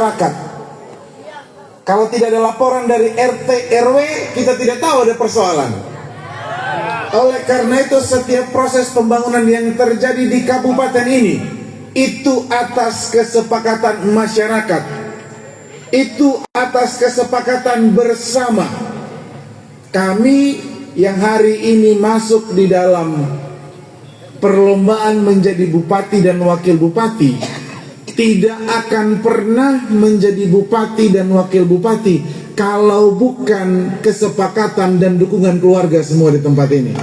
masyarakat. Kalau tidak ada laporan dari RT RW, kita tidak tahu ada persoalan. Oleh karena itu, setiap proses pembangunan yang terjadi di kabupaten ini itu atas kesepakatan masyarakat, itu atas kesepakatan bersama. Kami yang hari ini masuk di dalam perlombaan menjadi bupati dan wakil bupati tidak akan pernah menjadi bupati dan wakil bupati kalau bukan kesepakatan dan dukungan keluarga semua di tempat ini.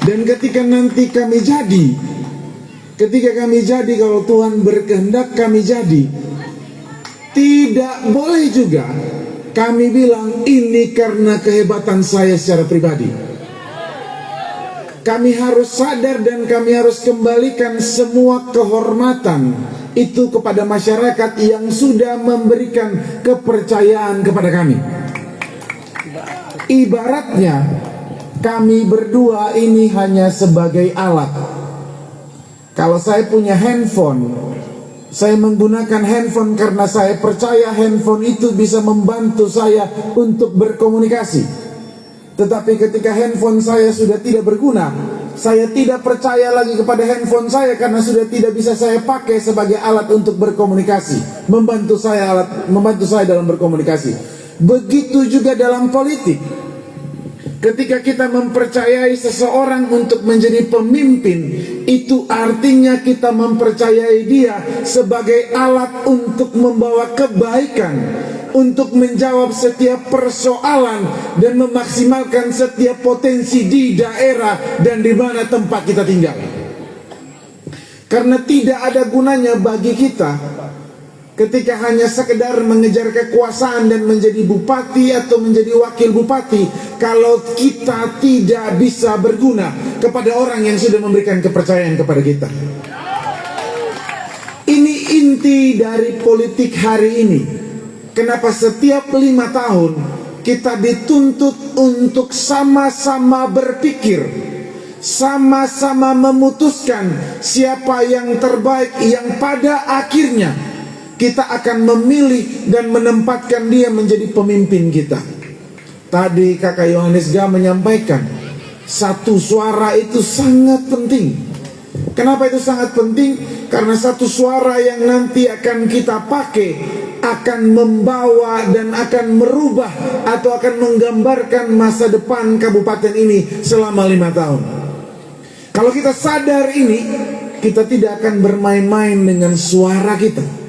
Dan ketika nanti kami jadi, kalau Tuhan berkehendak kami jadi, tidak boleh juga kami bilang ini karena kehebatan saya secara pribadi. Kami harus sadar dan kami harus kembalikan semua kehormatan itu kepada masyarakat yang sudah memberikan kepercayaan kepada kami. Ibaratnya kami berdua ini hanya sebagai alat. Kalau saya punya handphone, saya menggunakan handphone karena saya percaya handphone itu bisa membantu saya untuk berkomunikasi. Tetapi ketika handphone saya sudah tidak berguna, saya tidak percaya lagi kepada handphone saya karena sudah tidak bisa saya pakai sebagai alat untuk berkomunikasi, membantu saya dalam berkomunikasi. Begitu juga dalam politik. Ketika kita mempercayai seseorang untuk menjadi pemimpin, itu artinya kita mempercayai dia sebagai alat untuk membawa kebaikan, untuk menjawab setiap persoalan dan memaksimalkan setiap potensi di daerah dan di mana tempat kita tinggal. Karena tidak ada gunanya bagi kita ketika hanya sekedar mengejar kekuasaan dan menjadi bupati atau menjadi wakil bupati, kalau kita tidak bisa berguna kepada orang yang sudah memberikan kepercayaan kepada kita. Ini inti dari politik hari ini. Kenapa setiap 5 tahun kita dituntut untuk sama-sama berpikir, sama-sama memutuskan siapa yang terbaik, yang pada akhirnya kita akan memilih dan menempatkan dia menjadi pemimpin kita. Tadi Kakak Yohanes Gah menyampaikan, satu suara itu sangat penting. Kenapa itu sangat penting? Karena satu suara yang nanti akan kita pakai akan membawa dan akan merubah atau akan menggambarkan masa depan kabupaten ini selama 5 tahun. Kalau kita sadar ini, kita tidak akan bermain-main dengan suara kita.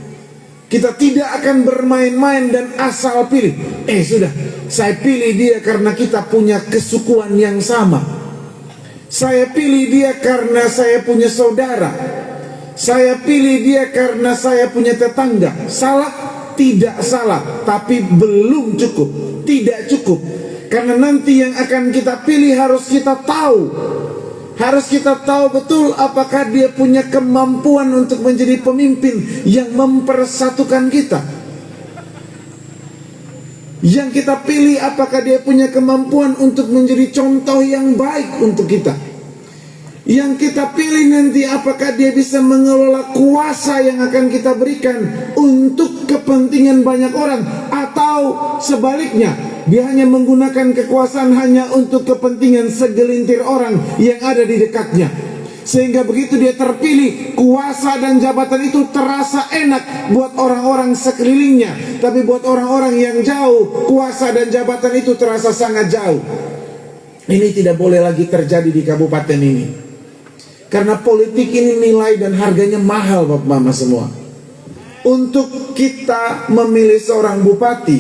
Kita tidak akan bermain-main dan asal pilih. Sudah, saya pilih dia karena kita punya kesukuan yang sama. Saya pilih dia karena saya punya saudara. Saya pilih dia karena saya punya tetangga. Salah? Tidak salah, tapi belum cukup. Tidak cukup. Karena nanti yang akan kita pilih harus kita tahu. Harus kita tahu betul apakah dia punya kemampuan untuk menjadi pemimpin yang mempersatukan kita. Yang kita pilih apakah dia punya kemampuan untuk menjadi contoh yang baik untuk kita. Yang kita pilih nanti apakah dia bisa mengelola kuasa yang akan kita berikan untuk kepentingan banyak orang, atau sebaliknya dia hanya menggunakan kekuasaan hanya untuk kepentingan segelintir orang yang ada di dekatnya. Sehingga begitu dia terpilih, kuasa dan jabatan itu terasa enak buat orang-orang sekelilingnya, tapi buat orang-orang yang jauh, kuasa dan jabatan itu terasa sangat jauh. Ini tidak boleh lagi terjadi di kabupaten ini. Karena politik ini nilai dan harganya mahal, Bapak Mama semua. Untuk kita memilih seorang bupati,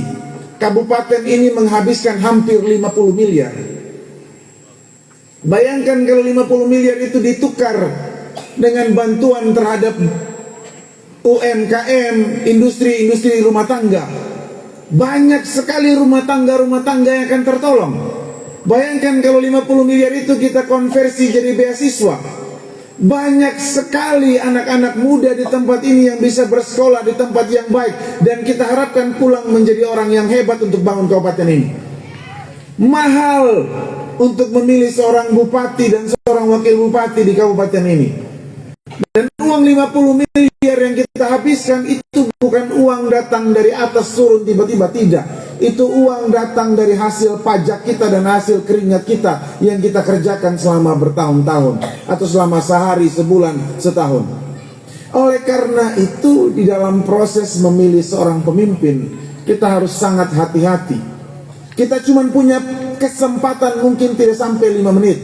kabupaten ini menghabiskan hampir 50 miliar. Bayangkan kalau 50 miliar itu ditukar dengan bantuan terhadap UMKM, industri-industri rumah tangga. Banyak sekali rumah tangga yang akan tertolong. Bayangkan kalau 50 miliar itu kita konversi jadi beasiswa. Banyak sekali anak-anak muda di tempat ini yang bisa bersekolah di tempat yang baik, dan kita harapkan pulang menjadi orang yang hebat untuk bangun kabupaten ini. Mahal untuk memilih seorang bupati dan seorang wakil bupati di kabupaten ini. Dan uang 50 miliar yang kita habiskan itu bukan uang datang dari atas turun tiba-tiba, tidak. Itu uang datang dari hasil pajak kita dan hasil keringat kita yang kita kerjakan selama bertahun-tahun atau selama sehari, sebulan, setahun. Oleh karena itu, di dalam proses memilih seorang pemimpin, kita harus sangat hati-hati. Kita cuma punya kesempatan mungkin tidak sampai 5 menit.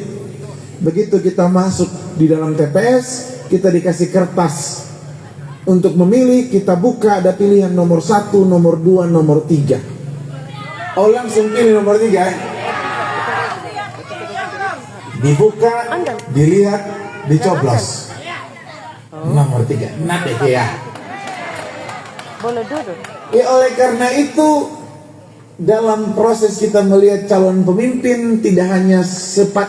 Begitu kita masuk di dalam TPS, kita dikasih kertas untuk memilih, kita buka, ada pilihan nomor 1, nomor 2, nomor 3. Oh, langsung pilih nomor 3 ya? Dibuka, dilihat, dicoblos. Nomor 3, nate ya. Boleh duduk. Ya, oleh karena itu, dalam proses kita melihat calon pemimpin, tidak hanya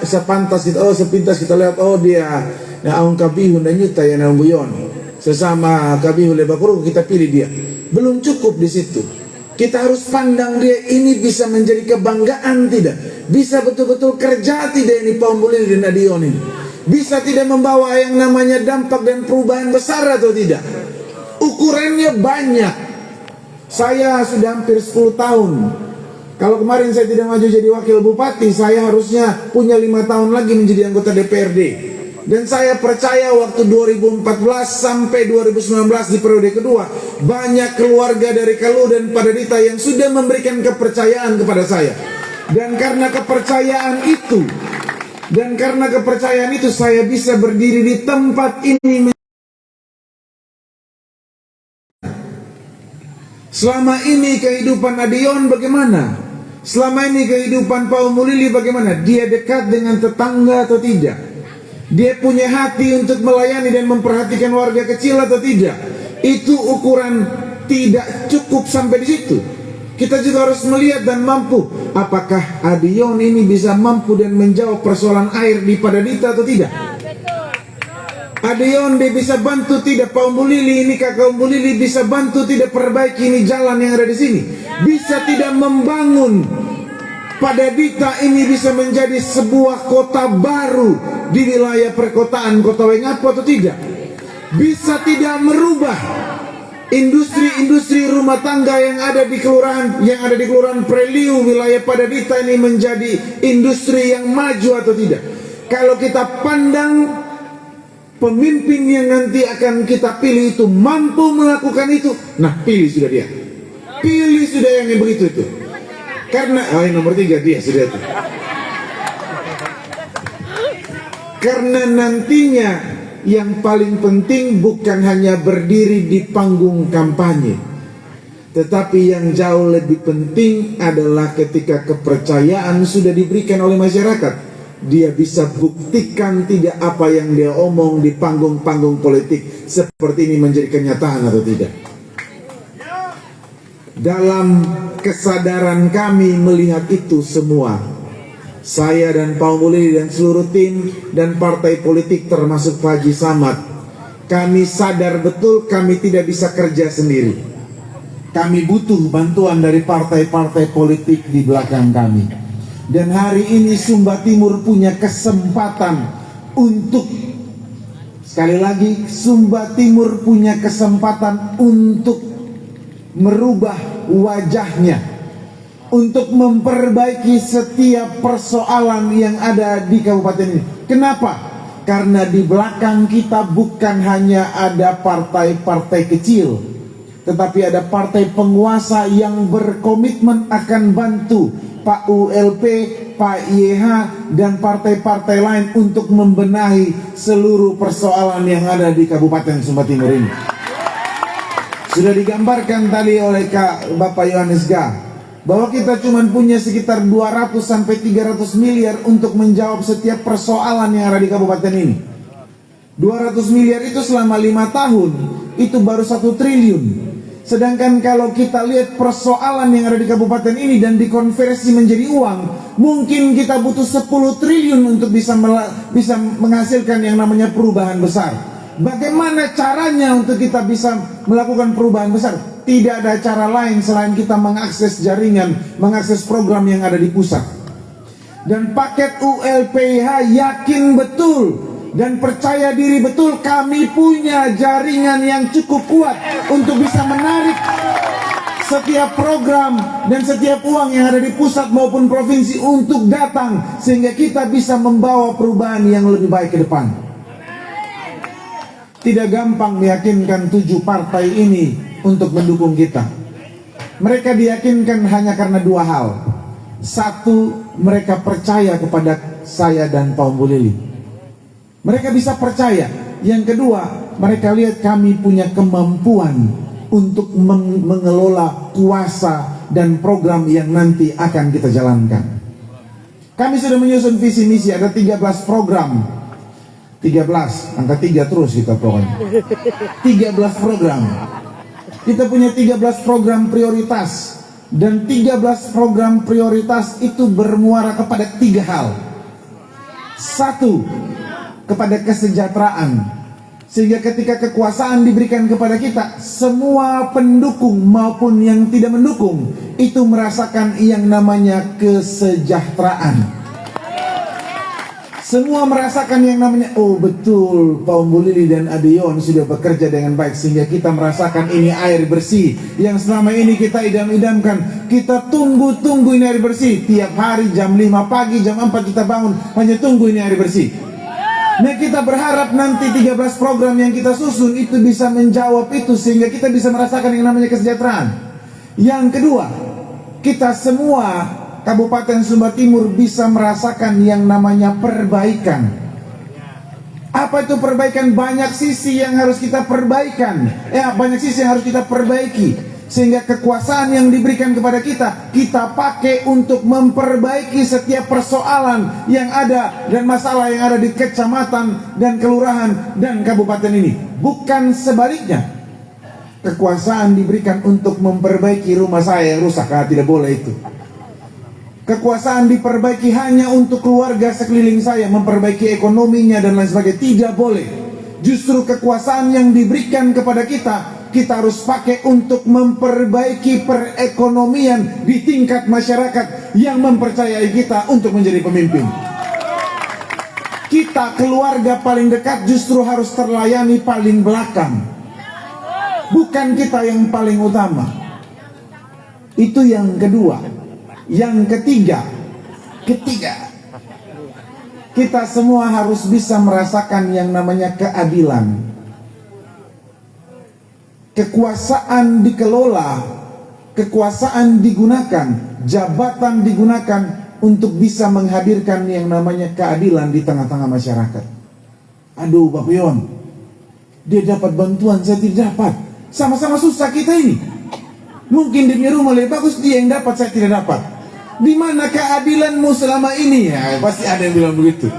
sepantas kita, sepintas kita lihat, dia na aung kabihun dan yuta ya na buyon, sesama kabihun lebakuru, kita pilih dia. Belum cukup di situ. Kita harus pandang dia ini bisa menjadi kebanggaan tidak? Bisa betul-betul kerja tidak ini Paul Mulili dan Nadion ini? Bisa tidak membawa yang namanya dampak dan perubahan besar atau tidak? Ukurannya banyak. Saya sudah hampir 10 tahun. Kalau kemarin saya tidak maju jadi wakil bupati, saya harusnya punya 5 tahun lagi menjadi anggota DPRD. Dan saya percaya waktu 2014 sampai 2019 di periode kedua, banyak keluarga dari Kalu dan Padadita yang sudah memberikan kepercayaan kepada saya. Dan karena kepercayaan itu saya bisa berdiri di tempat ini. Selama ini kehidupan Nadion bagaimana? Selama ini kehidupan Paul Mulili bagaimana? Dia dekat dengan tetangga atau tidak? Dia punya hati untuk melayani dan memperhatikan warga kecil atau tidak? Itu ukuran tidak cukup sampai di situ. Kita juga harus melihat dan mampu, apakah Adion ini bisa mampu dan menjawab persoalan air di Padadita atau tidak? Adion dia bisa bantu tidak? Paul Mulili ini, kakak Mulili bisa bantu tidak perbaiki ini jalan yang ada di sini? Bisa tidak membangun Padadita ini bisa menjadi sebuah kota baru di wilayah perkotaan Kota Wengapu atau tidak? Bisa tidak merubah industri-industri rumah tangga yang ada di kelurahan Preliu wilayah Padadita ini menjadi industri yang maju atau tidak? Kalau kita pandang pemimpin yang nanti akan kita pilih itu mampu melakukan itu, nah pilih sudah dia. Pilih sudah yang begitu itu. Karena nomor 3 dia sudah itu. Karena nantinya yang paling penting bukan hanya berdiri di panggung kampanye, tetapi yang jauh lebih penting adalah ketika kepercayaan sudah diberikan oleh masyarakat, dia bisa buktikan tidak apa yang dia omong di panggung-panggung politik seperti ini menjadi kenyataan atau tidak. Dalam kesadaran kami melihat itu semua, saya dan Paul Mulili dan seluruh tim dan partai politik termasuk Pak Haji Samad, kami sadar betul kami tidak bisa kerja sendiri. Kami butuh bantuan dari partai-partai politik di belakang kami. Dan hari ini Sumba Timur punya kesempatan untuk, sekali lagi, Sumba Timur punya kesempatan untuk merubah wajahnya, untuk memperbaiki setiap persoalan yang ada di kabupaten ini. Kenapa? Karena di belakang kita bukan hanya ada partai-partai kecil, tetapi ada partai penguasa yang berkomitmen akan bantu Pak ULP, Pak YH, dan partai-partai lain untuk membenahi seluruh persoalan yang ada di Kabupaten Sumba Timur ini. Sudah digambarkan tadi oleh Bapak Yohanes Gah, bahwa kita cuma punya sekitar 200 sampai 300 miliar untuk menjawab setiap persoalan yang ada di kabupaten ini. 200 miliar itu selama 5 tahun, itu baru 1 triliun. Sedangkan kalau kita lihat persoalan yang ada di kabupaten ini dan dikonversi menjadi uang, mungkin kita butuh 10 triliun untuk bisa menghasilkan yang namanya perubahan besar. Bagaimana caranya untuk kita bisa melakukan perubahan besar? Tidak ada cara lain selain kita mengakses jaringan, mengakses program yang ada di pusat. Dan paket ULPH yakin betul dan percaya diri betul kami punya jaringan yang cukup kuat untuk bisa menarik setiap program dan setiap uang yang ada di pusat maupun provinsi untuk datang, sehingga kita bisa membawa perubahan yang lebih baik ke depan. Tidak gampang meyakinkan 7 partai ini untuk mendukung kita. Mereka diyakinkan hanya karena 2 hal. Satu, mereka percaya kepada saya dan Paum Bu Lili. Mereka bisa percaya. Yang kedua, mereka lihat kami punya kemampuan untuk mengelola kuasa dan program yang nanti akan kita jalankan. Kami sudah menyusun visi misi, ada 13 program. 13, angka 3 terus kita pokoknya. 13 program. Kita punya 13 program prioritas. Dan 13 program prioritas itu bermuara kepada 3 hal. 1, kepada kesejahteraan. Sehingga ketika kekuasaan diberikan kepada kita, semua pendukung maupun yang tidak mendukung itu merasakan yang namanya kesejahteraan. Semua merasakan yang namanya, oh betul, Paum Bu Lili dan Adeyon sudah bekerja dengan baik, sehingga kita merasakan ini air bersih yang selama ini kita idam-idamkan. Kita tunggu-tunggu ini air bersih. Tiap hari jam 5 pagi, jam 4 kita bangun, hanya tunggu ini air bersih. Nah, kita berharap nanti 13 program yang kita susun itu bisa menjawab itu, sehingga kita bisa merasakan yang namanya kesejahteraan. Yang kedua, kita semua Kabupaten Sumba Timur bisa merasakan yang namanya perbaikan. Apa itu perbaikan? Banyak sisi yang harus kita perbaikan. Banyak sisi yang harus kita perbaiki. Sehingga kekuasaan yang diberikan kepada kita, kita pakai untuk memperbaiki setiap persoalan yang ada dan masalah yang ada di kecamatan dan kelurahan dan kabupaten ini. Bukan sebaliknya. Kekuasaan diberikan untuk memperbaiki rumah saya yang rusak. Tidak boleh itu. Kekuasaan diperbaiki hanya untuk keluarga sekeliling saya, memperbaiki ekonominya dan lain sebagainya. Tidak boleh. Justru kekuasaan yang diberikan kepada kita harus pakai untuk memperbaiki perekonomian di tingkat masyarakat yang mempercayai kita untuk menjadi pemimpin. Kita keluarga paling dekat justru harus terlayani paling belakang. Bukan kita yang paling utama. Itu yang kedua. Yang ketiga, kita semua harus bisa merasakan yang namanya keadilan. Kekuasaan dikelola, kekuasaan digunakan, jabatan digunakan untuk bisa menghadirkan yang namanya keadilan di tengah-tengah masyarakat. Aduh, Bapak Yon, dia dapat bantuan, saya tidak dapat. Sama-sama susah kita ini. Mungkin di rumah lebih bagus, dia yang dapat, saya tidak dapat. Di mana keadilanmu selama ini? Ya, pasti ada yang bilang begitu.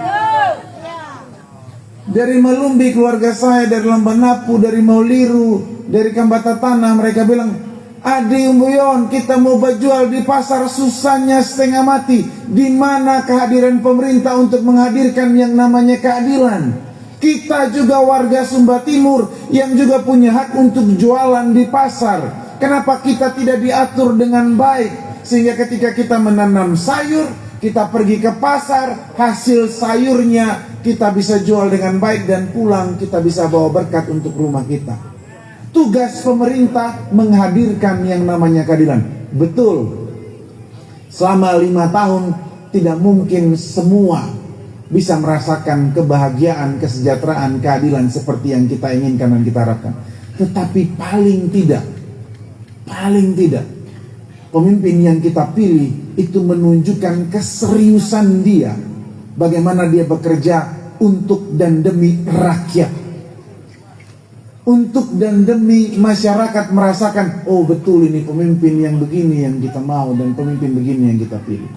Dari Malumbi keluarga saya, dari Lambanapu, dari Mauliru, dari Kambata Tanah, mereka bilang, Adi Umbuyon, kita mau berjual di pasar susahnya setengah mati. Di mana kehadiran pemerintah untuk menghadirkan yang namanya keadilan? Kita juga warga Sumba Timur yang juga punya hak untuk jualan di pasar. Kenapa kita tidak diatur dengan baik? Sehingga ketika kita menanam sayur, kita pergi ke pasar, hasil sayurnya kita bisa jual dengan baik dan pulang kita bisa bawa berkat untuk rumah kita. Tugas pemerintah menghadirkan yang namanya keadilan. Betul, selama 5 tahun tidak mungkin semua bisa merasakan kebahagiaan, kesejahteraan, keadilan seperti yang kita inginkan dan kita harapkan. Tetapi paling tidak pemimpin yang kita pilih itu menunjukkan keseriusan dia, bagaimana dia bekerja untuk dan demi rakyat, untuk dan demi masyarakat merasakan, oh betul ini pemimpin yang begini yang kita mau dan pemimpin begini yang kita pilih.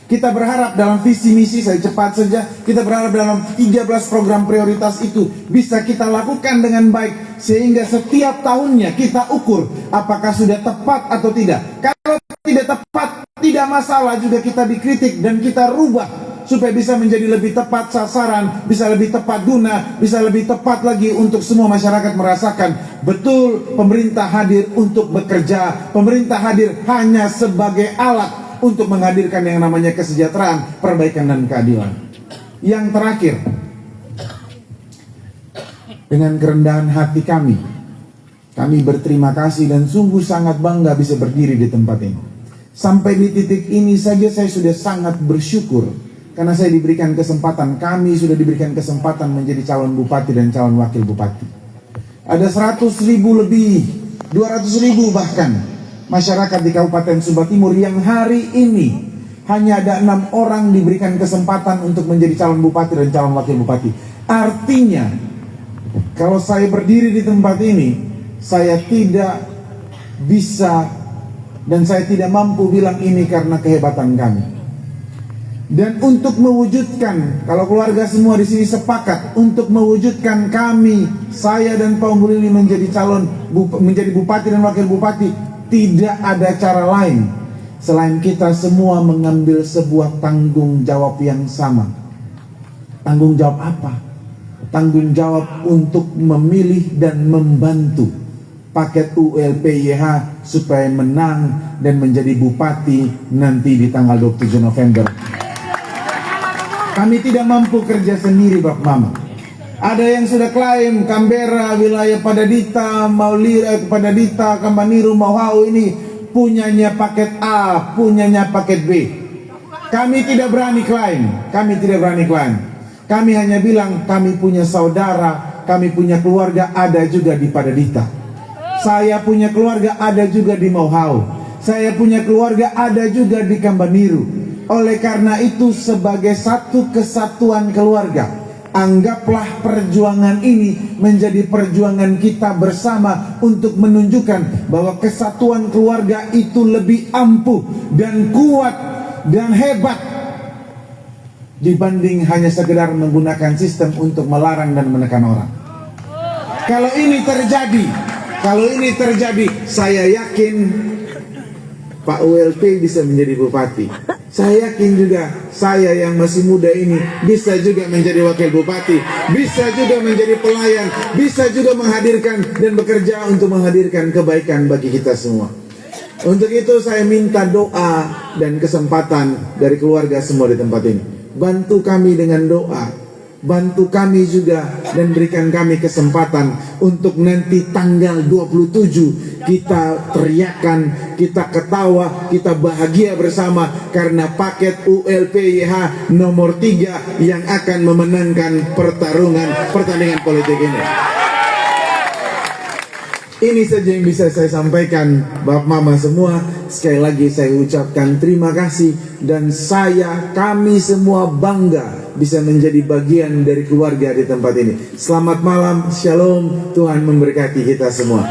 Kita berharap dalam visi misi, saya cepat saja, kita berharap dalam 13 program prioritas itu bisa kita lakukan dengan baik, sehingga setiap tahunnya kita ukur apakah sudah tepat atau tidak. Kalau tidak tepat, tidak masalah, juga kita dikritik dan kita rubah supaya bisa menjadi lebih tepat sasaran, bisa lebih tepat guna, bisa lebih tepat lagi untuk semua masyarakat merasakan betul pemerintah hadir untuk bekerja, pemerintah hadir hanya sebagai alat untuk menghadirkan yang namanya kesejahteraan, perbaikan dan keadilan. Yang terakhir, dengan kerendahan hati kami berterima kasih dan sungguh sangat bangga bisa berdiri di tempat ini. Sampai di titik ini saja saya sudah sangat bersyukur karena saya diberikan kesempatan, kami sudah diberikan kesempatan menjadi calon bupati dan calon wakil bupati. Ada 100.000 lebih, 200.000 bahkan masyarakat di Kabupaten Sumba Timur yang hari ini hanya ada 6 orang diberikan kesempatan untuk menjadi calon bupati dan calon wakil bupati. Artinya, kalau saya berdiri di tempat ini, saya tidak bisa dan saya tidak mampu bilang ini karena kehebatan kami. Dan untuk mewujudkan, kalau keluarga semua di sini sepakat untuk mewujudkan kami, saya dan Pak Umbul ini menjadi menjadi bupati dan wakil bupati, tidak ada cara lain selain kita semua mengambil sebuah tanggung jawab yang sama. Tanggung jawab apa? Tanggung jawab untuk memilih dan membantu paket ULPYH supaya menang dan menjadi bupati nanti di tanggal 27 November. Kami tidak mampu kerja sendiri, Bapak Mama. Ada yang sudah klaim Canberra, wilayah Padadita, Padadita, Kamaniru, Mauhau ini punyanya paket A, punyanya paket B. Kami tidak berani klaim, Kami hanya bilang kami punya saudara, kami punya keluarga ada juga di Padadita. Saya punya keluarga ada juga di Mauhau. Saya punya keluarga ada juga di Kamaniru. Oleh karena itu sebagai satu kesatuan keluarga, anggaplah perjuangan ini menjadi perjuangan kita bersama untuk menunjukkan bahwa kesatuan keluarga itu lebih ampuh dan kuat dan hebat dibanding hanya sekedar menggunakan sistem untuk melarang dan menekan orang. Kalau ini terjadi, saya yakin Pak ULP bisa menjadi bupati. Saya yakin juga saya yang masih muda ini bisa juga menjadi wakil bupati, bisa juga menjadi pelayan, bisa juga menghadirkan dan bekerja untuk menghadirkan kebaikan bagi kita semua. Untuk itu saya minta doa dan kesempatan dari keluarga semua di tempat ini. Bantu kami dengan doa, bantu kami juga dan berikan kami kesempatan untuk nanti tanggal 27 kita teriakan, kita ketawa, kita bahagia bersama karena paket ULPYH nomor 3 yang akan memenangkan pertandingan politik ini. Ini saja yang bisa saya sampaikan, Bapak Mama semua. Sekali lagi saya ucapkan terima kasih dan kami semua bangga bisa menjadi bagian dari keluarga di tempat ini. Selamat malam, shalom, Tuhan memberkati kita semua.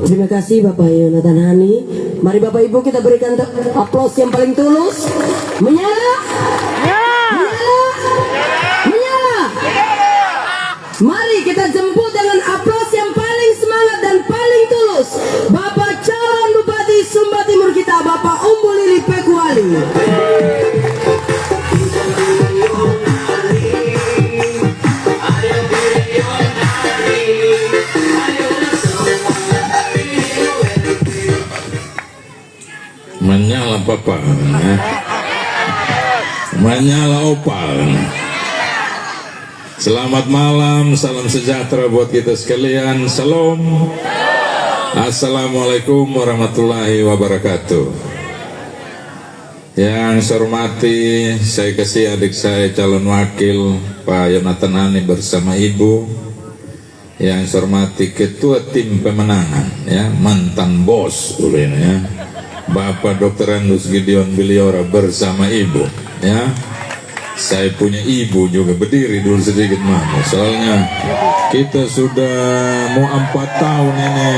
Terima kasih Bapak Yonatan Hani. Mari Bapak Ibu kita berikan aplaus yang paling tulus. Menyala, menyala. Mari kita jemput dengan aplaus yang paling semangat dan paling tulus Bapak calon Bupati Sumba Timur kita, Bapak Umbul Lili Pekuali. Menyala papa, menyala opal. Selamat malam, salam sejahtera buat kita sekalian. Salam. Assalamualaikum warahmatullahi wabarakatuh. Yang saya hormati, saya kasih adik saya calon wakil Pak Yonatan Hani bersama Ibu. Yang saya hormati Ketua Tim Pemenangan, ya, mantan bos dulu ini, ya, Bapak Dr. Andus Gideon Biliora bersama Ibu, ya. Saya punya ibu juga, berdiri dulu sedikit mama, soalnya kita sudah mau 4 tahun ini,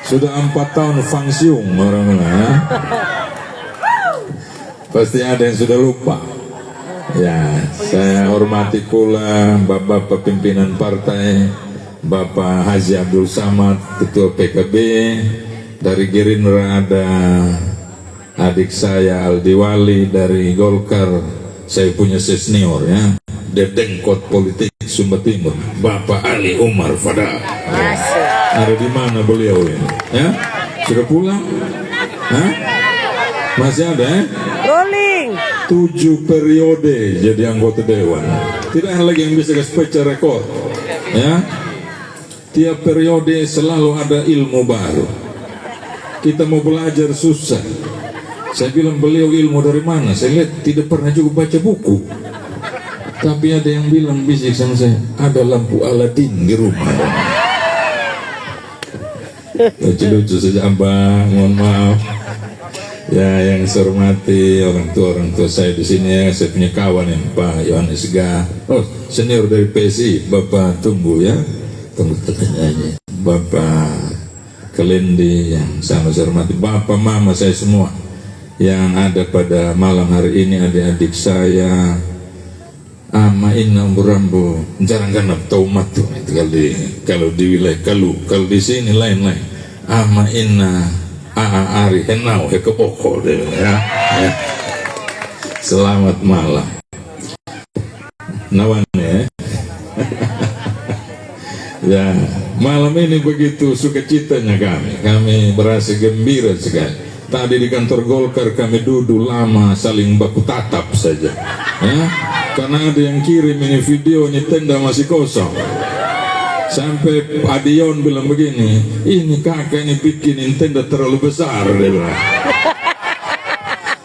sudah 4 tahun fangsiung orang-orang, ya. Pasti ada yang sudah lupa. Ya, saya hormati pula Bapak pimpinan partai, Bapak Haji Abdul Samad, Ketua PKB. Dari Gerindra ada adik saya Aldi Wali, dari Golkar saya punya senior, ya, dedengkot politik Sumba Timur, Bapak Ali Umar Fada. Ada di mana beliau ini? Ya, sudah pulang? Hah? Masih ada, ya? Rolling. 7 periode jadi anggota dewan. Tidak ada lagi yang bisa pecah rekor. Ya, tiap periode selalu ada ilmu baru. Kita mau belajar susah. Saya bilang, beliau ilmu dari mana? Saya lihat tidak pernah juga baca buku. Tapi ada yang bilang bisik sama saya, ada lampu Aladin di rumah. Lucu-lucu saja Abang, mohon maaf. Ya, yang saya hormati orang tua saya di sini, ya, saya punya kawan yang Pak Yohanes Ga. Oh, senior dari PSI, Bapak Tunggu ya. Tunggu aja. Bapak Kelendi yang sama saya hormati, Bapak Mama saya semua yang ada pada malam hari ini, adik-adik saya, Ama Inna Rambo, jarang ganap taumat tuh kalau di wilayah kalau di sini lain-lain. Ama Inna Ari Henau Hekepoko deh ya. Selamat malam. Nawannya. Ya, malam ini begitu sukacitanya kami merasa gembira sekali. Tadi di kantor Golkar kami duduk lama saling baku tatap saja, ya, karena ada yang kirim ini videonya tenda masih kosong. Sampai Adion bilang begini, ini kakak ini bikinin tenda terlalu besar, dia bilang.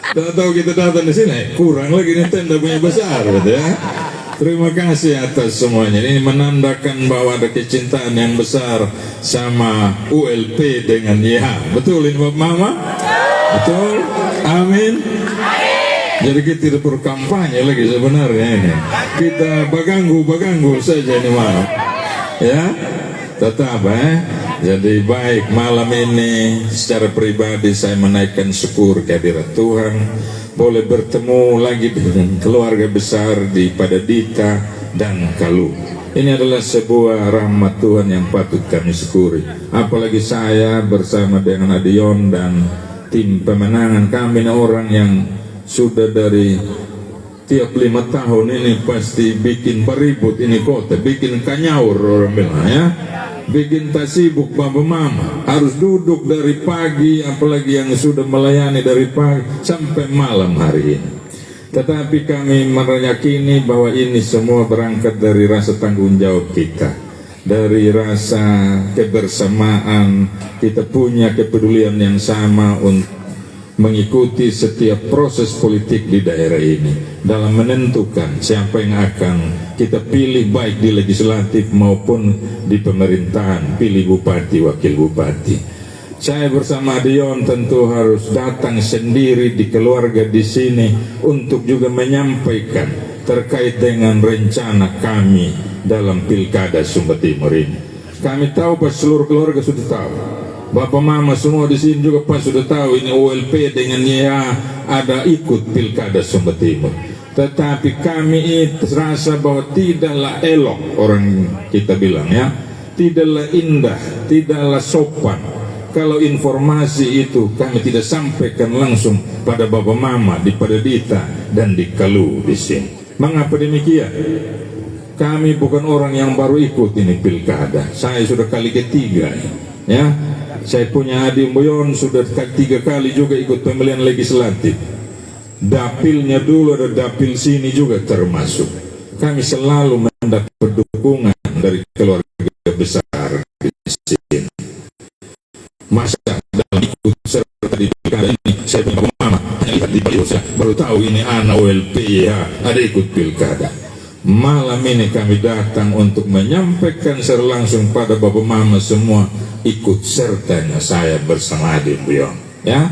Tidak tahu kita datang di sini kurang lagi ini tenda punya besar, gitu ya. Terima kasih atas semuanya. Ini menandakan bahwa ada kecintaan yang besar sama ULP dengan YH. Betul ini Bapak Mama? Betul? Amin? Jadi kita tidak perlu kampanye lagi sebenarnya ini. Kita baganggu saja ini malam. Ya? Tetap Jadi baik, malam ini secara pribadi saya menaikkan syukur kehadirat Tuhan, boleh bertemu lagi dengan keluarga besar di Padadita dan Kalu. Ini adalah sebuah rahmat Tuhan yang patut kami syukuri. Apalagi saya bersama dengan Adion dan tim pemenangan kami, orang yang sudah dari tiap 5 tahun ini pasti bikin peribut ini kota, bikin kanyaur orang bilang ya. Bikin tak sibuk Bapak Mama, harus duduk dari pagi, apalagi yang sudah melayani dari pagi sampai malam hari ini. Tetapi kami meyakini bahwa ini semua berangkat dari rasa tanggung jawab kita, dari rasa kebersamaan, kita punya kepedulian yang sama untuk mengikuti setiap proses politik di daerah ini dalam menentukan siapa yang akan kita pilih baik di legislatif maupun di pemerintahan, pilih bupati, wakil bupati. Saya bersama Dion tentu harus datang sendiri di keluarga di sini untuk juga menyampaikan terkait dengan rencana kami dalam Pilkada Sumba Timur ini. Kami tahu bahwa seluruh keluarga sudah tahu. Bapak Mama semua di sini juga pas sudah tahu ini ULP dengan YA ada ikut Pilkada Sumba Timur. Tetapi kami terasa bahwa tidaklah elok, orang kita bilang ya, tidaklah indah, tidaklah sopan kalau informasi itu kami tidak sampaikan langsung pada Bapak Mama di Padadita dan di Kalu di sini. Mengapa demikian? Kami bukan orang yang baru ikut ini Pilkada. Saya sudah kali ketiga ya. Saya punya adik Boyon sudah 3 kali juga ikut pemilihan legislatif. Dapilnya dulu ada dapil sini juga termasuk. Kami selalu mendapat dukungan dari keluarga besar di sini. Masa dalam ikut serta di pilkada ini saya punya Mama lihat di bio saya baru tahu ini anak OLP ya ada ikut pilkada. Malam ini kami datang untuk menyampaikan secara langsung pada Bapak Mama semua ikut sertanya saya bersama adik beliau ya.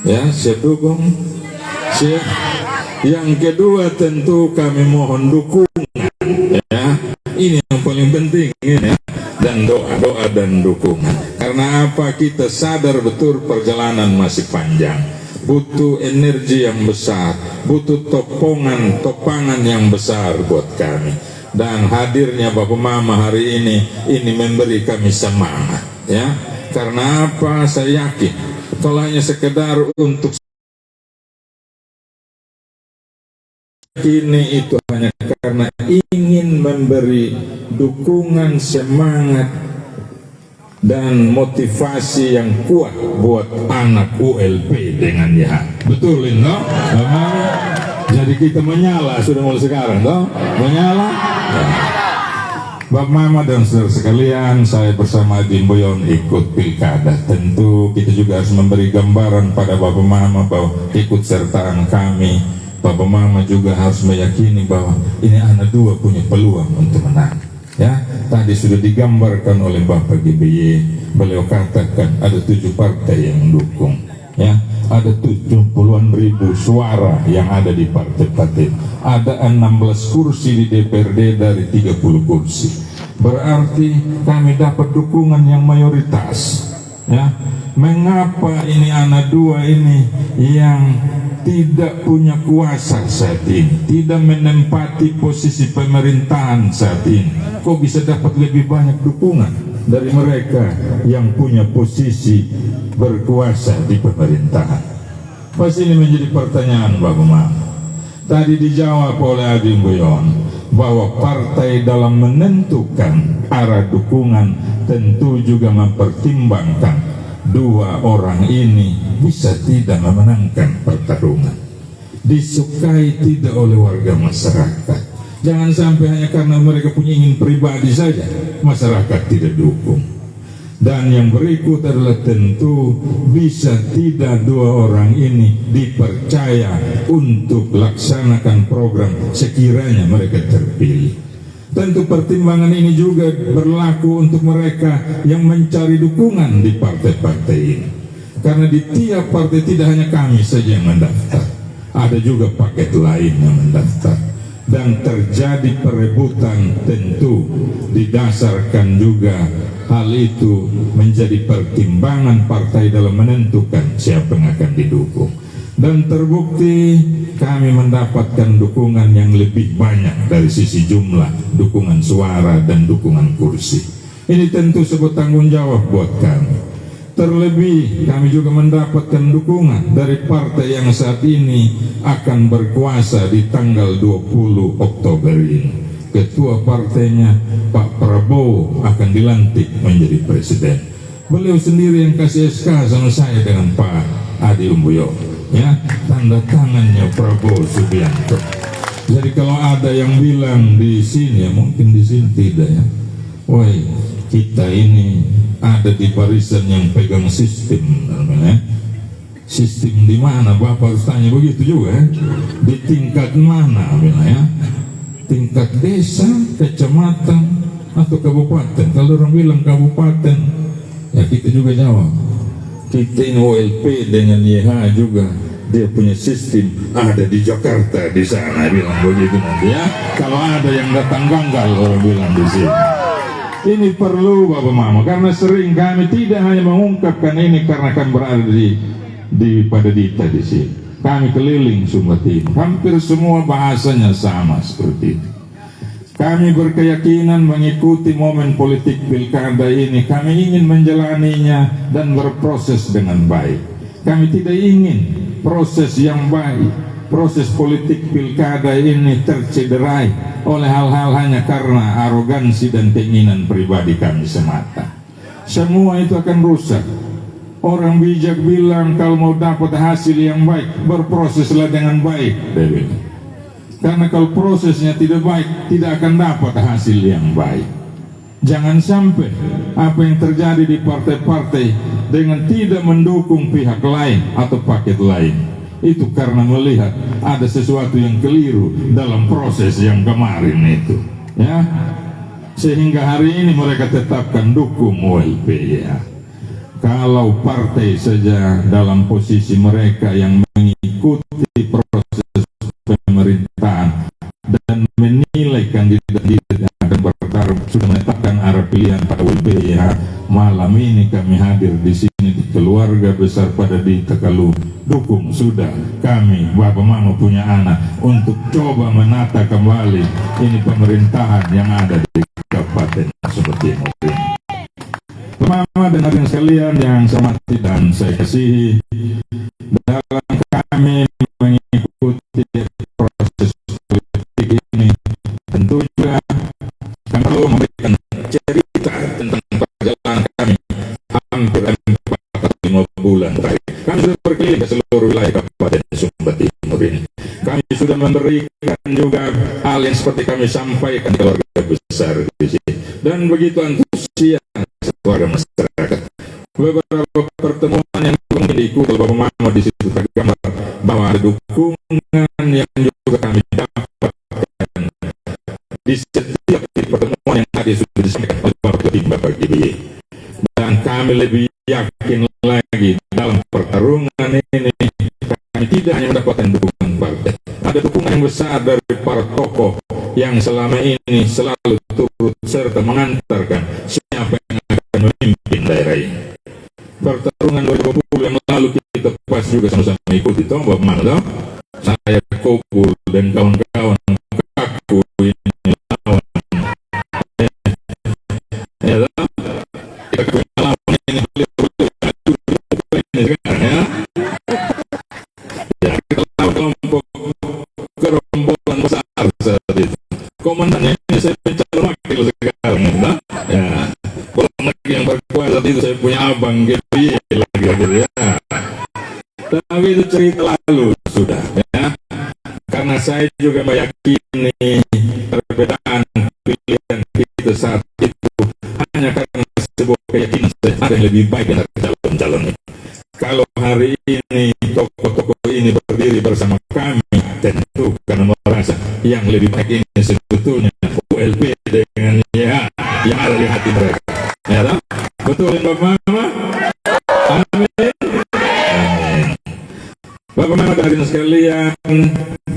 Ya, siap dukung. Siap. Yang kedua tentu kami mohon dukungan ya. Ini yang paling penting ini ya. Dan doa dan dukungan. Karena apa? Kita sadar betul perjalanan masih panjang. Butuh energi yang besar, butuh topangan yang besar buat kami. Dan hadirnya Bapak Mama hari ini memberi kami semangat ya. Karena apa? Saya yakin kalau hanya sekedar untuk ini itu hanya karena ingin memberi dukungan, semangat dan motivasi yang kuat buat anak ULP dengan ya. Betulin toh? Memang. Jadi kita menyala sudah mulai sekarang toh? Menyala. Ya. Bapak Mama dan saudara sekalian, saya bersama Dim Boyon ikut pilkada. Tentu kita juga harus memberi gambaran pada Bapak Mama bahwa ikut sertaan kami. Bapak Mama juga harus meyakini bahwa ini anak dua punya peluang untuk menang. Ya, tadi sudah digambarkan oleh Bapak GBY. Beliau katakan ada 7 partai yang mendukung. Ya, ada 70-an ribu suara yang ada di partai-partai. Ada 16 kursi di DPRD dari 30 kursi. Berarti kami dapat dukungan yang mayoritas. Ya, mengapa ini anak dua ini yang tidak punya kuasa saat ini, tidak menempati posisi pemerintahan saat ini, kok bisa dapat lebih banyak dukungan dari mereka yang punya posisi berkuasa di pemerintahan? Pasti ini menjadi pertanyaan Bapak Mama. Tadi dijawab oleh Dim Boyon bahwa partai dalam menentukan arah dukungan tentu juga mempertimbangkan dua orang ini bisa tidak memenangkan pertarungan, disukai tidak oleh warga masyarakat. Jangan sampai hanya karena mereka punya ingin pribadi saja masyarakat tidak dukung. Dan yang berikut adalah tentu bisa tidak dua orang ini dipercaya untuk laksanakan program sekiranya mereka terpilih. Tentu pertimbangan ini juga berlaku untuk mereka yang mencari dukungan di partai-partai ini. Karena di tiap partai tidak hanya kami saja yang mendaftar, ada juga paket lain yang mendaftar. Dan terjadi perebutan tentu didasarkan juga hal itu menjadi pertimbangan partai dalam menentukan siapa yang akan didukung. Dan terbukti kami mendapatkan dukungan yang lebih banyak dari sisi jumlah dukungan suara dan dukungan kursi. Ini tentu sebuah tanggung jawab buat kami. Terlebih kami juga mendapatkan dukungan dari partai yang saat ini akan berkuasa di tanggal 20 Oktober ini. Ketua partainya Pak Prabowo akan dilantik menjadi presiden. Beliau sendiri yang kasih SK sama saya dengan Pak Adi Umbuyo. Ya, tanda tangannya Prabowo Subianto. Jadi kalau ada yang bilang di sini, ya mungkin di sini tidak ya. Woi, kita ini ada di barisan yang pegang sistem, namanya. Sistem di mana? Bapak harus tanya begitu juga ya. Di tingkat mana, ya? Tingkat desa, kecamatan, atau kabupaten. Kalau orang bilang kabupaten, ya kita juga jawab. Kita ini OLP dengan YH juga, dia punya sistem ada di Jakarta di sana, bilang begitu nanti ya. Kalau ada yang datang ganggal orang bilang di sini. Ini perlu Bapak Mama, karena sering kami tidak hanya mengungkapkan ini karena akan berada pada Dita di sini. Kami keliling Sumba Timur, hampir semua bahasanya sama seperti itu. Kami berkeyakinan mengikuti momen politik pilkada ini, kami ingin menjalaninya dan berproses dengan baik. Kami tidak ingin proses yang baik, proses politik pilkada ini tercederai oleh hal-hal hanya karena arogansi dan keinginan pribadi kami semata. Semua itu akan rusak. Orang bijak bilang kalau mau dapat hasil yang baik, berproseslah dengan baik. Karena kalau prosesnya tidak baik, tidak akan dapat hasil yang baik. Jangan sampai apa yang terjadi di partai-partai dengan tidak mendukung pihak lain atau paket lain, itu karena melihat ada sesuatu yang keliru dalam proses yang kemarin itu, ya. Sehingga hari ini mereka tetapkan dukung OLP, ya. Kalau partai saja dalam posisi mereka yang mengikuti proses pemerintahan dan menilai kandidat yang akan bertarung sudah menetapkan arah pilihan pada OLP, ya. Malam ini kami hadir di sini di keluarga besar pada Dita kalau dukung sudah kami Bapak Mama punya anak untuk coba menata kembali ini pemerintahan yang ada di Kabupaten Sumba Timur ini. Mama dan adik sekalian yang saya hormati dan saya kasihi, dalam kami mengikuti proses politik ini tentu juga kami perlu memberikan cerita tentang perjalanan kami hampir 4 atau 5 bulan terakhir. Kami sudah berkeliling ke seluruh wilayah kabupaten memberikan juga hal yang seperti kami sampaikan di keluarga besar di sini, dan begitu antusias keluarga masyarakat. Beberapa pertemuan yang mungkin diikuti oleh Bapak Muhammad di situ tergambar bahwa ada dukungan yang juga kami dapatkan di setiap pertemuan yang tadi sudah disampaikan oleh Bapak GBY. Dan kami lebih yakin lagi dalam pertarungan ini kami tidak hanya mendapatkan dukungan partai, ada dukungan yang besar dari para tokoh yang selama ini selalu turut serta mengantarkan siapa yang akan memimpin daerah ini. Pertarungan 2020 yang lalu kita pas juga sama-sama ikuti, toh Bapak Mana, saya Kopul dan kawan-kawan kaku ini lawan. Ya, kita lawan ini sekarang ya. Ya, kita lawan kelompok gerombolan besar saat itu. Komandannya ini saya calon wakil sekarang, ya. Kalau lagi yang berkuasa itu saya punya abang GBY lagi ya. Tapi itu cerita lalu sudah ya. Karena saya juga meyakini perbedaan pilihan kita saat itu hanya karena sebuah keyakinan ada yang lebih baik dari calon-calon ini. Kalau hari ini tokoh-tokoh ini berdiri bersama kami, tentu karena merasa yang lebih baik ini sebetulnya ULP dengan ya yang ada di hati mereka. Ya, betul Bapak Mama? Amin. Amin. Bapak Mama hadirin sekalian,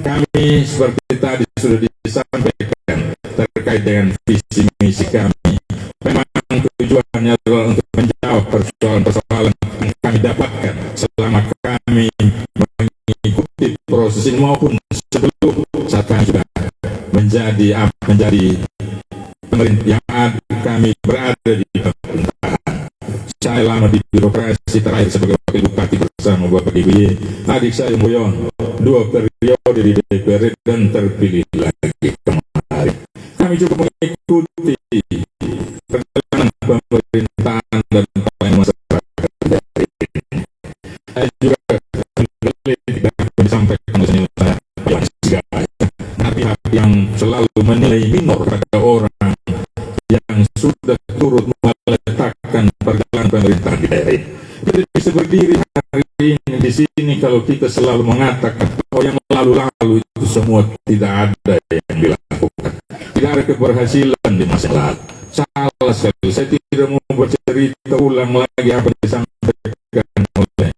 kami seperti tadi sudah disampaikan terkait dengan visi misi kami. Memang tujuannya adalah untuk menjawab persoalan-persoalan yang kami dapatkan selama kami mengikuti proses ini maupun sebelum saat kami sudah menjadi pemerintah yang kami berada di pemerintahan. Saya lama di birokrasi, terakhir sebagai wakil bupati bersama Bapak GBY. Adik saya Moyon 2 periode di DPR dan terpilih lagi kemarin. Kami juga mengikuti perjalanan pemerintahan dan pelayanan masyarakat dari ini. Saya juga tidak disampaikan oleh Pak Segala. Pihak yang selalu menilai minor pada orang yang sudah turut meletakkan perjalanan pemerintahan di daerah ini. Kita bisa berdiri hari ini di sini kalau kita selalu mengatakan bahwa yang lalu-lalu itu semua tidak ada yang dilakukan, tidak ada keberhasilan di masa lalu. Salah sekali, saya tidak mau bercerita ulang lagi apa yang disampaikan oleh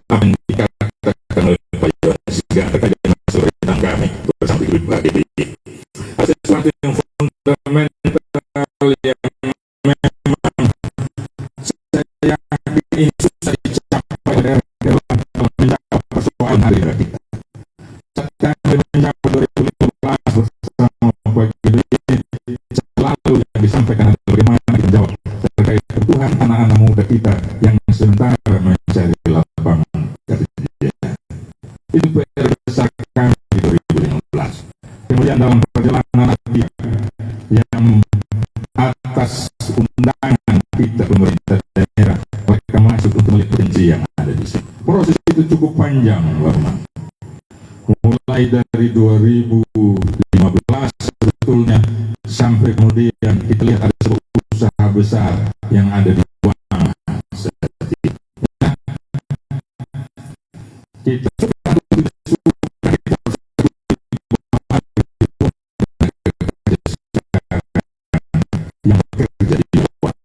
apa yang dikatakan oleh Pak Yohanes terkait dengan pemerintahan kami bersama Pak GBY. Ada sesuatu yang fundamental yang memang saya yakin ini susah dicapai dalam menjawab persoalan hari ini kita. Saat kami menjawab 2015 bersama Pak GBY, selalu yang disampaikan adalah bagaimana kita jawab terkait kebutuhan anak-anak muda kita yang sementara mencari lapangan kerja. Itu PR besar kami di 2015. Kemudian dalam perjalanan nanti yang atas undangan kita pemerintah daerah, mereka masuk untuk melihat potensi yang ada di sini. Proses itu cukup panjang, Bapak. Mulai dari 2015 sebetulnya sampai kemudian kita lihat ada sebuah usaha besar yang ada di Wang. Kita yang bekerja di luar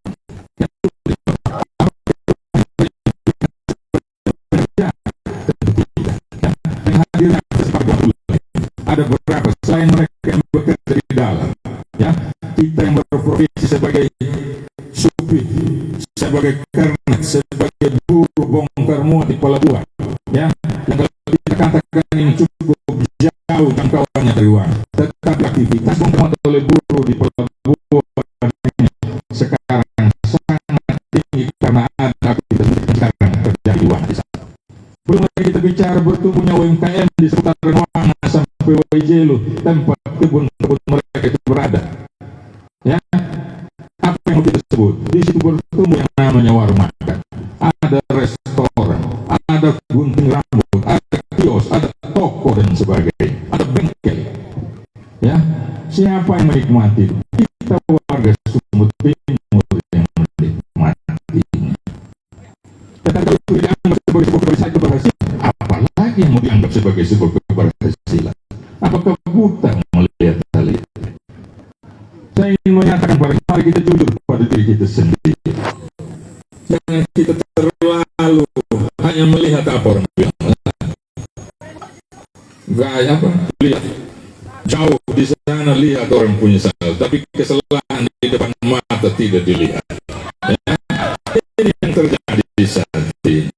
ada beberapa selain mereka yang bekerja di dalam, ya, kita yang berprofesi sebagai supir, sebagai kernet, sebagai buruh bongkar muat di pelabuhan, ya, yang kalau kita katakan ini cukup jauh jangkauannya dari uang, tetapi aktivitas bongkar muat oleh buruh di pelabuhan ini sekarang sangat tinggi karena ada aktivitas sekarang terjadi uang di sana. Belum lagi kita bicara bertumbuhnya UMKM di seputaran Wang sampai Waijelu, tempat kebun-kebun mereka itu berada. Ya, apa yang kita sebut? Di situ bertumbuh yang namanya warung makan, ada restoran, ada gunting rambut, ada kios, ada toko dan sebagainya, ada bengkel yang menikmati? Kita warga Sumut Timur yang menikmati. Tetapi itu dianggap sebagai sebuah keberhasilan berhasil, apalagi yang mau dianggap sebagai sebuah keberhasilan? Apakah buta melihat hal itu? Saya ingin menyatakan pada mari kita jujur pada diri kita sendiri. Jangan kita terlalu hanya melihat apa orang bilang. Gaya apa? Lihat jauh di sana, lihat orang punya salah, tapi kesalahan di depan mata tidak dilihat. Ya? Ini yang terjadi saat ini.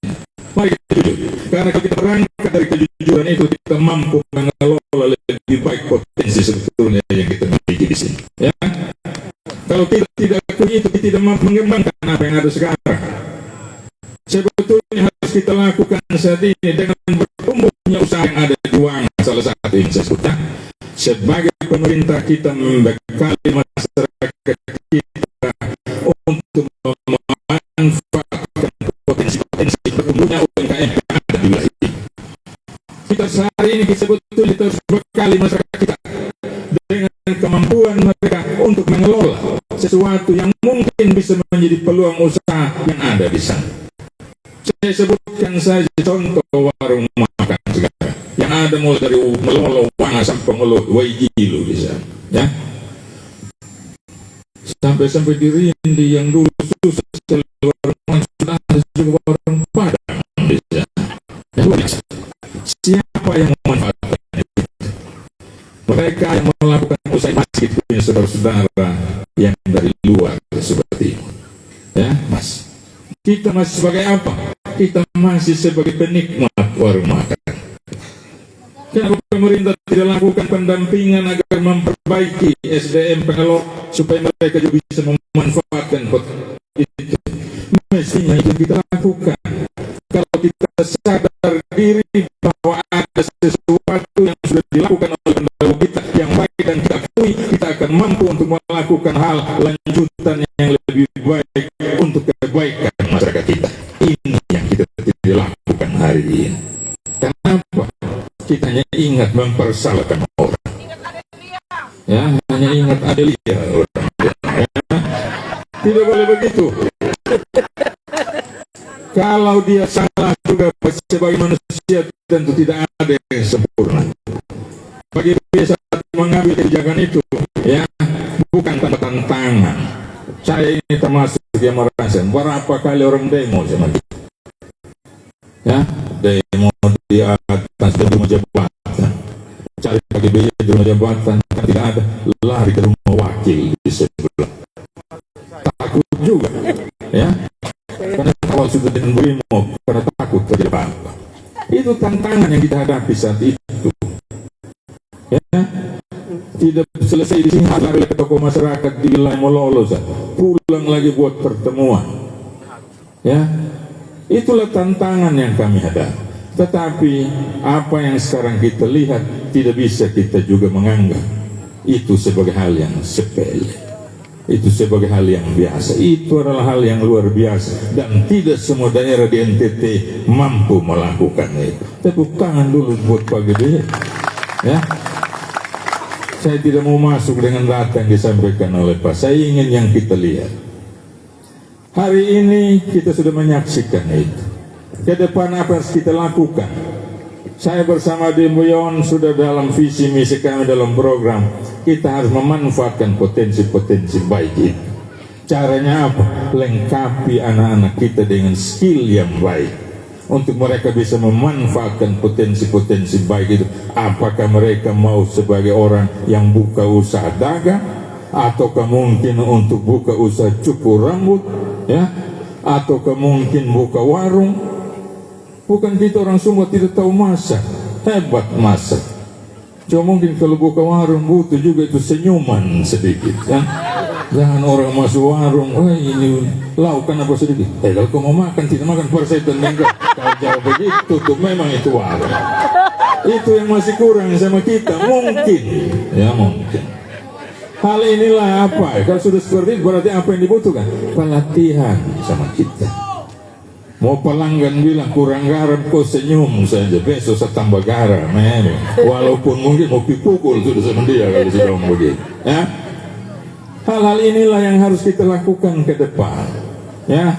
Mari kita jujur, karena kalau kita berangkat dari kejujuran itu, kita mampu mengelola lebih baik potensi sebetulnya yang kita miliki di sini. Ya? Kalau kita tidak begitu, kita tidak mampu mengembangkan apa yang ada sekarang. Sebetulnya harus kita lakukan saat ini dengan bertumbuhnya usaha yang ada di ruang. Salah satu yang saya sebutkan, sebagai pemerintah kita membekali masyarakat kita untuk memanfaatkan potensi bertumbuhnya UMKM yang ada di wilayah ini. Kita sehari ini sebetulnya harus bekali masyarakat kita dengan kemampuan mereka untuk mengelola sesuatu yang mungkin bisa menjadi peluang usaha yang ada di sana. Saya sebutkan saja contoh warung makan sekarang yang ada mulai dari Melolo Wanga sampai Melolo Waigilu di sana, ya. Sampai di Rindi yang dulu susah sekali warung makan, sudah ada juga warung Padang di sana. Ya, siapa yang memanfaatkan itu? Mereka yang melakukan usaha masjid punya saudara-saudara yang dari luar seperti itu, ya, Mas. Kita masih sebagai apa? Kita masih sebagai penikmat warung makan. Kenapa pemerintah tidak lakukan pendampingan agar memperbaiki SDM pengelola supaya mereka juga bisa memanfaatkan itu? Mestinya itu kita lakukan. Kalau kita sadar diri bahwa ada sesuatu yang sudah dilakukan oleh pendahulu kita yang baik dan kita akui, kita akan mampu untuk melakukan hal lanjutan yang lebih baik untuk kebaikan masyarakat kita. Ini yang kita tidak lakukan hari ini. Kenapa? Kita hanya ingat mempersalahkan orang. Ya, hanya ingat Adelia orang. Ya. Tidak boleh begitu. Kalau dia salah juga sebagai manusia tentu tidak ada yang sempurna. Bagi dia saat mengambil kebijakan itu, ya, bukan tanpa tantangan. Saya ini termasuk yang merasa berapa kali orang demo sama kita. Ya, demo di atas di rumah jabatan, cari pagi biaya di rumah jabatan, kan tidak ada, lari ke rumah wakil di sebelah. Takut juga, ya. Karena awal sudah diberimu, karena takut terjadi apa. Itu tantangan yang kita hadapi saat itu. Ya, tidak selesai di sini, lari ke tokoh masyarakat di wilayah Mololo, pulang lagi buat pertemuan. Ya, itulah tantangan yang kami hadapi. Tetapi apa yang sekarang kita lihat tidak bisa kita juga menganggap itu sebagai hal yang sepele. Itu sebagai hal yang biasa. Itu adalah hal yang luar biasa dan tidak semua daerah di NTT mampu melakukan itu. Tepuk tangan dulu buat Pak Gede, ya. Saya tidak mau masuk dengan data yang disampaikan oleh Pak. Saya ingin yang kita lihat. Hari ini kita sudah menyaksikan itu. Ke depan apa yang kita lakukan? Saya bersama Dembuyon sudah dalam visi misi kami dalam program. Kita harus memanfaatkan potensi-potensi baik itu. Caranya apa? Lengkapi anak-anak kita dengan skill yang baik untuk mereka bisa memanfaatkan potensi-potensi baik itu. Apakah mereka mau sebagai orang yang buka usaha dagang, ataukah mungkin untuk buka usaha cukur rambut, ya, ataukah mungkin buka warung? Bukan kita orang Sumba tidak tahu masak, hebat masak. Cuma mungkin kalau buka warung butuh juga itu senyuman sedikit, kan? Jangan orang masuk warung, wah ini laukan apa sedikit. Kalau kau mau makan tidak makan persetan enggak. Kalau jawab begitu tuh memang itu warung. Itu yang masih kurang sama kita, mungkin, ya mungkin. Hal inilah apa? Kalau sudah seperti itu berarti apa yang dibutuhkan? Pelatihan sama kita. Mau pelanggan bilang kurang garam, kau senyum saja, besok saya tambah garam. Walaupun mungkin mau dipukul sudah sama dia kalau sudah begitu. Ya? Hal-hal inilah yang harus kita lakukan ke depan. Ya,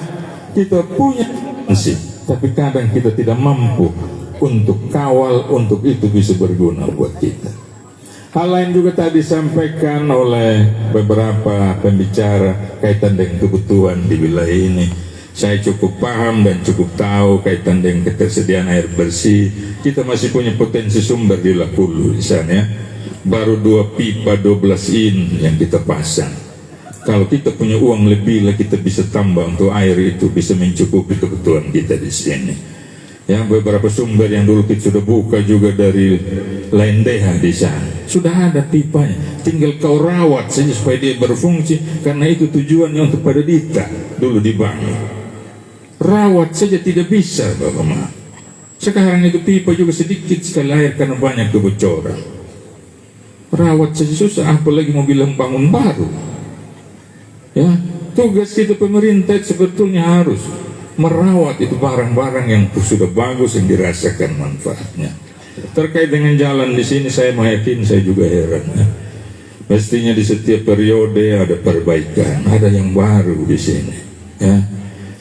kita punya fungsi, tapi kadang kita tidak mampu untuk kawal, untuk itu bisa berguna buat kita. Hal lain juga tadi disampaikan oleh beberapa pembicara kaitan dengan kebutuhan di wilayah ini. Saya cukup paham dan cukup tahu kaitan dengan ketersediaan air bersih. Kita masih punya potensi sumber di Lakulu di sana. Baru 2 pipa 12 in yang kita pasang. Kalau kita punya uang lebih lah, kita bisa tambah untuk air itu bisa mencukupi kebutuhan kita di sini. Ya, beberapa sumber yang dulu kita sudah buka juga dari Lendeha di sana. Sudah ada pipanya, tinggal kau rawat saja supaya dia berfungsi, karena itu tujuannya untuk pada Dita dulu dibangun. Rawat saja tidak bisa, Bapak Ma. Sekarang itu pipa juga sedikit sekali air karena banyak kebocoran. Rawat saja susah, apalagi mau bilang bangun baru. Ya, tugas kita pemerintah sebetulnya harus merawat itu barang-barang yang sudah bagus, yang dirasakan manfaatnya. Terkait dengan jalan di sini, saya meyakini, saya juga heran. Ya. Mestinya di setiap periode ada perbaikan, ada yang baru di sini. Ya.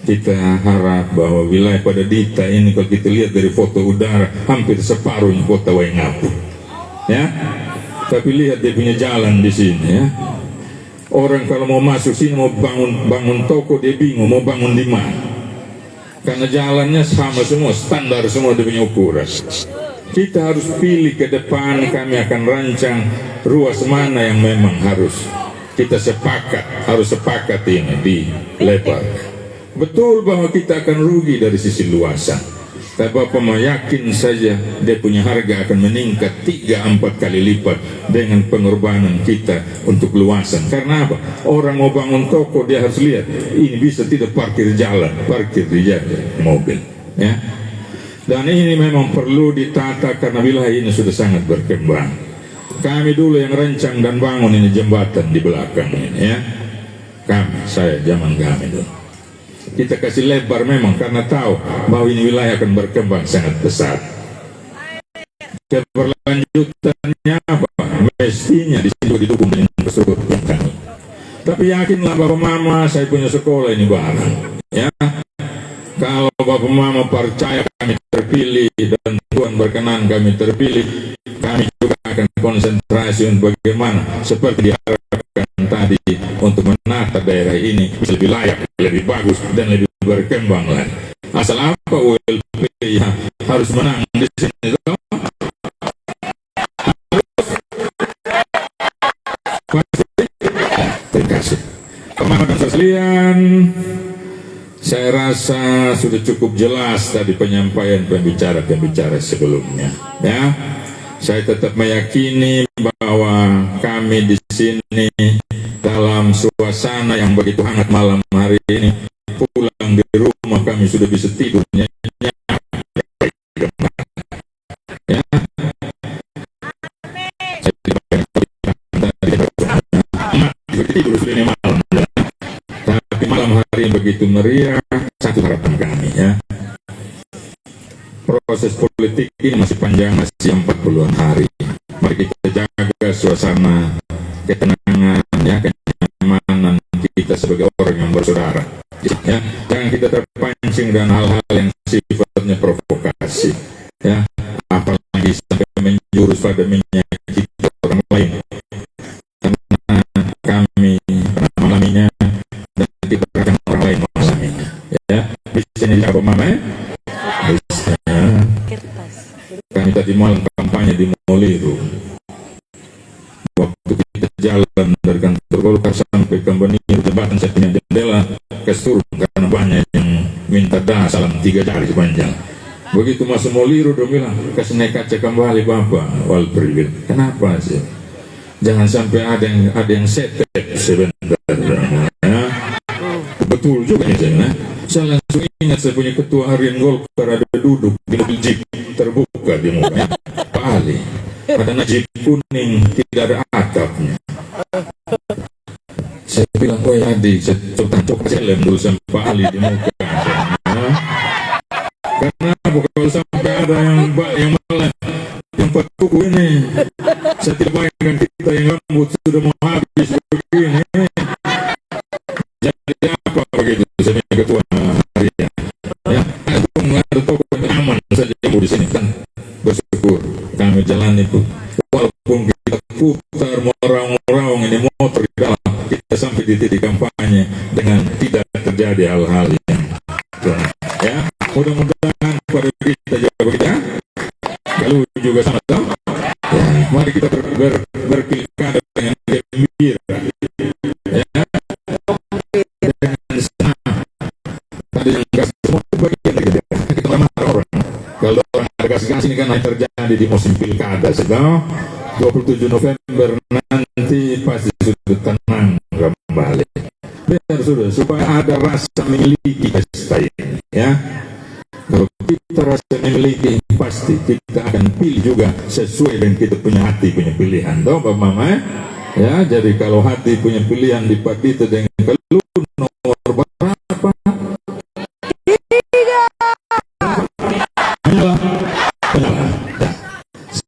Kita harap bahwa wilayah pada Dita ini, kalau kita lihat dari foto udara, hampir separuhnya kota Waingapu. Ya, tapi lihat dia punya jalan di sini. Ya. Orang kalau mau masuk sini mau bangun toko, dia bingung mau bangun di mana. Karena jalannya sama semua, standar semua, dia punya ukuran. Kita harus pilih ke depan, kami akan rancang ruas mana yang memang harus kita harus sepakat ini dilebar. Betul bahwa kita akan rugi dari sisi luasan, tapi Bapak yakin saja dia punya harga akan meningkat 3-4 kali lipat dengan pengorbanan kita untuk luasan. Karena apa? Orang mau bangun toko, dia harus lihat ini bisa tidak parkir jalan, parkir di jalan mobil. Ya. Dan ini memang perlu ditata karena wilayah ini sudah sangat berkembang. Kami dulu yang rancang dan bangun ini jembatan di belakang ini. Ya. Saya zaman kami dulu. Kita kasih lebar memang karena tahu bahwa ini wilayah akan berkembang sangat besar. Keberlanjutannya apa? Mestinya di sini didukung dengan infrastruktur kami. Tapi yakinlah Bapak Mama, saya punya sekolah ini barang. Ya, kalau Bapak Mama percaya kami terpilih dan Tuhan berkenan kami terpilih, kami juga akan konsentrasi untuk bagaimana seperti diharapkan tadi untuk menata daerah ini bisa lebih layak, lebih bagus dan lebih berkembang lagi. Asal apa ULP ya harus menang di sini. Terima kasih. Teman-teman sekalian, saya rasa sudah cukup jelas tadi penyampaian pembicara sebelumnya. Ya, saya tetap meyakini bahwa kami di sini dalam suasana yang begitu hangat malam hari ini, pulang di rumah kami sudah bisa tidur nyenyak. Ya. Tidur sudah ini malam. Tapi malam hari yang begitu meriah, satu harapan kami ya. Proses politik ini masih panjang, masih 40-an hari. Mari kita jaga suasana ketenangan, ya, kenyamanan kita sebagai orang yang bersaudara. Ya, jangan kita terpancing dengan hal-hal yang sifatnya provokasi. Ya, apalagi sampai menjurus pada menyakiti orang lain. Karena kami pernah mengalaminya dan kita akan orang lain mengalaminya. Ya, bisa dijawab Mama? Bisa. Kami tadi malam kampanye di Moliru. Waktu kita jalan dari kantor Golkar sampai ke Benir jembatan, saya punya jendela kesurung karena banyak yang minta salam 3 jari sepanjang. Begitu masuk Moliru dia bilang kasih naik kaca kembali Bapak Walpri. Kenapa sih? Jangan sampai ada yang setep sebentar. Ya. Betul juga ya saya. Saya langsung ingat saya punya ketua harian Golkar ada duduk di mobil jeep terbuka di muka Pak Ali. Ada najib kuning, tidak ada atapnya. Saya bilang, oh ya adik, saya coba helm dulu sama Pak Ali di muka. Karena kalau sampai ada yang malah yang kuku ini, saya tidak bayangkan kita yang rambut sudah mau habis begini. Jadi apa begitu sebagai ketua harian? Ya, ada tokoh yang aman saja di sini kan. Bersyukur kami jalan itu. Walaupun kita putar meraung-raung ini motor di dalam, kita sampai di titik kampanye dengan tidak terjadi hal-hal yang ya. Mudah-mudahan pada kita juga begitu. Kalau juga sama-sama. Ya, mari kita berpilkada dengan gembira. Ya. Dengan senang. Tadi yang kasih semua bagian kita marah orang. Kalau orang ada kasih ini kan terjadi di musim pilkada sedang 27 November nanti pasti sudah tenang kembali. Biar sudah supaya ada rasa memiliki pesta ini, ya. Kalau kita rasa memiliki pasti kita akan pilih juga sesuai dengan kita punya hati punya pilihan, toh Bapak Mama ya. Jadi kalau hati punya pilihan di itu dengan kalau nomor berapa? 3.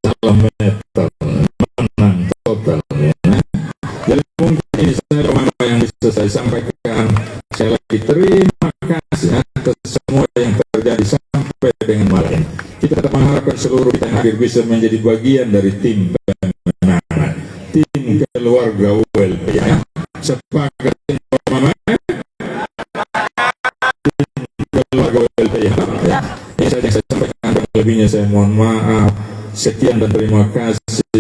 Salam metal menang total ya. Jadi mungkin ini saya Mama yang bisa saya sampaikan. Saya lagi terima kasih atas semua yang terjadi sampai dengan malam. Kita tetap mengharapkan seluruh kita yang hadir bisa menjadi bagian dari tim pemenangan, tim keluarga ULP ya. Sepakat Mama? Tim keluarga ULP ya. Ini saja yang saya sampaikan, lebihnya saya mohon maaf. Sekian dan terima kasih.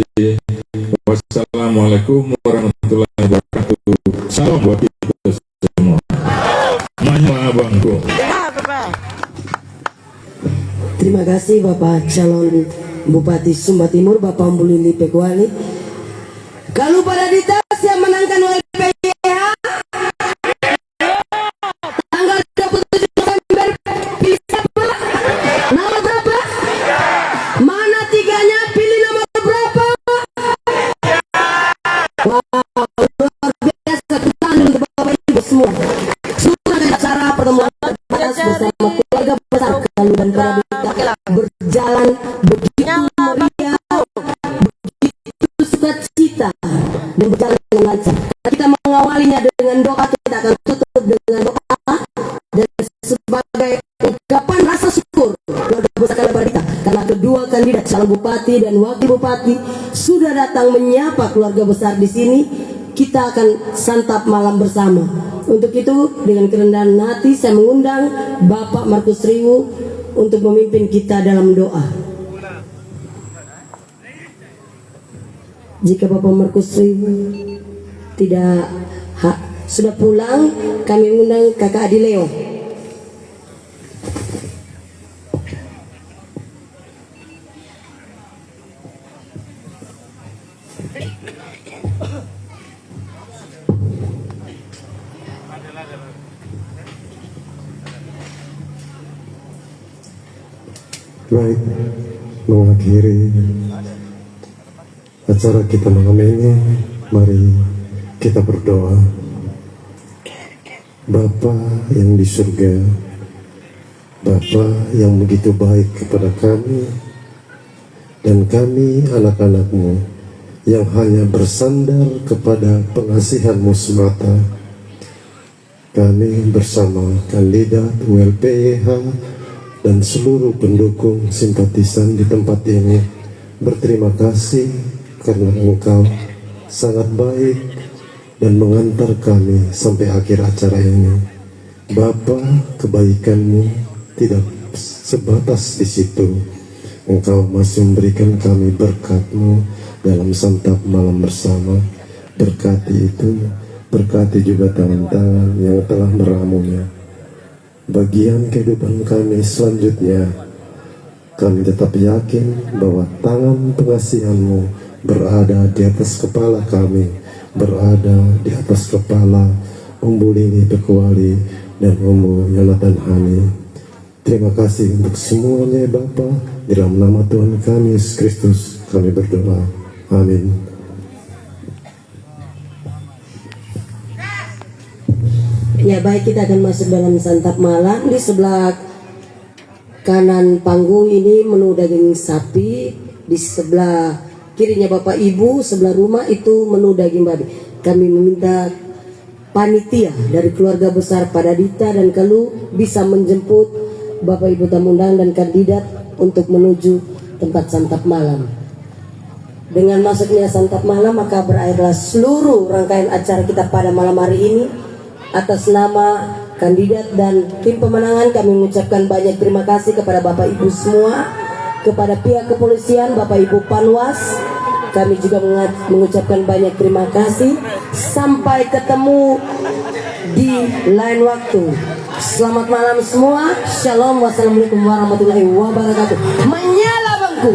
Wassalamualaikum warahmatullahi wabarakatuh. Salam buat kita semua. Manyala abangku. Terima kasih Bapak calon Bupati Sumba Timur Bapak Umbulili Pekuali. Kalau pada ditas yang menangkan ULPH tanggal 27 November pilih siapa? Nama berapa? Mana tiganya? Pilih nomor berapa? Wow, luar biasa. Tangan untuk Bapak Ibu semua. Sudah acara pertemuan terbatas bersama keluarga besar Kalu dan Pradita berjalan begitu meriah, begitu sukacita dan berjalan dengan lancar. Kita mengawalinya dengan doa, kita akan tutup dengan doa dan sebagai ungkapan rasa syukur keluarga besar Kalu Pradita karena kedua kandidat calon bupati dan wakil bupati sudah datang menyapa keluarga besar di sini. Kita akan santap malam bersama. Untuk itu dengan kerendahan hati saya mengundang Bapak Markus Riwu untuk memimpin kita dalam doa. Jika Bapak Markus Riwu tidak sudah pulang, kami mengundang Kakak Adileo. Baik, mengakhiri acara kita malam ini, mari kita berdoa. Bapa yang di surga, Bapa yang begitu baik kepada kami, dan kami anak-anak-Mu yang hanya bersandar kepada pengasihan-Mu semata. Kami bersama kandidat ULPH dan seluruh pendukung simpatisan di tempat ini berterima kasih karena Engkau sangat baik dan mengantar kami sampai akhir acara ini. Bapa, kebaikan-Mu tidak sebatas di situ. Engkau masih memberikan kami berkat-Mu dalam santap malam bersama. Berkati itu, berkati juga tangan-tangan yang telah meramunya. Bagian kehidupan kami selanjutnya, kami tetap yakin bahwa tangan pengasihan-Mu berada di atas kepala kami, berada di atas kepala Umbu Lili Pekuali dan Umbu Yonatan Hani. Terima kasih untuk semuanya Bapa. Di dalam nama Tuhan kami Yesus Kristus kami berdoa. Amin. Ya baik, kita akan masuk dalam santap malam. Di sebelah kanan panggung ini menu daging sapi, di sebelah kirinya Bapak Ibu sebelah rumah itu menu daging babi. Kami meminta panitia dari keluarga besar Padadita dan Kalu bisa menjemput Bapak Ibu tamu undangan dan kandidat untuk menuju tempat santap malam. Dengan masuknya santap malam maka berakhirlah seluruh rangkaian acara kita pada malam hari ini. Atas nama kandidat dan tim pemenangan kami mengucapkan banyak terima kasih kepada Bapak Ibu semua, kepada pihak kepolisian, Bapak Ibu Panwas. Kami juga mengucapkan banyak terima kasih. Sampai ketemu di lain waktu. Selamat malam semua. Shalom. Wassalamualaikum warahmatullahi wabarakatuh. Menyala bangku.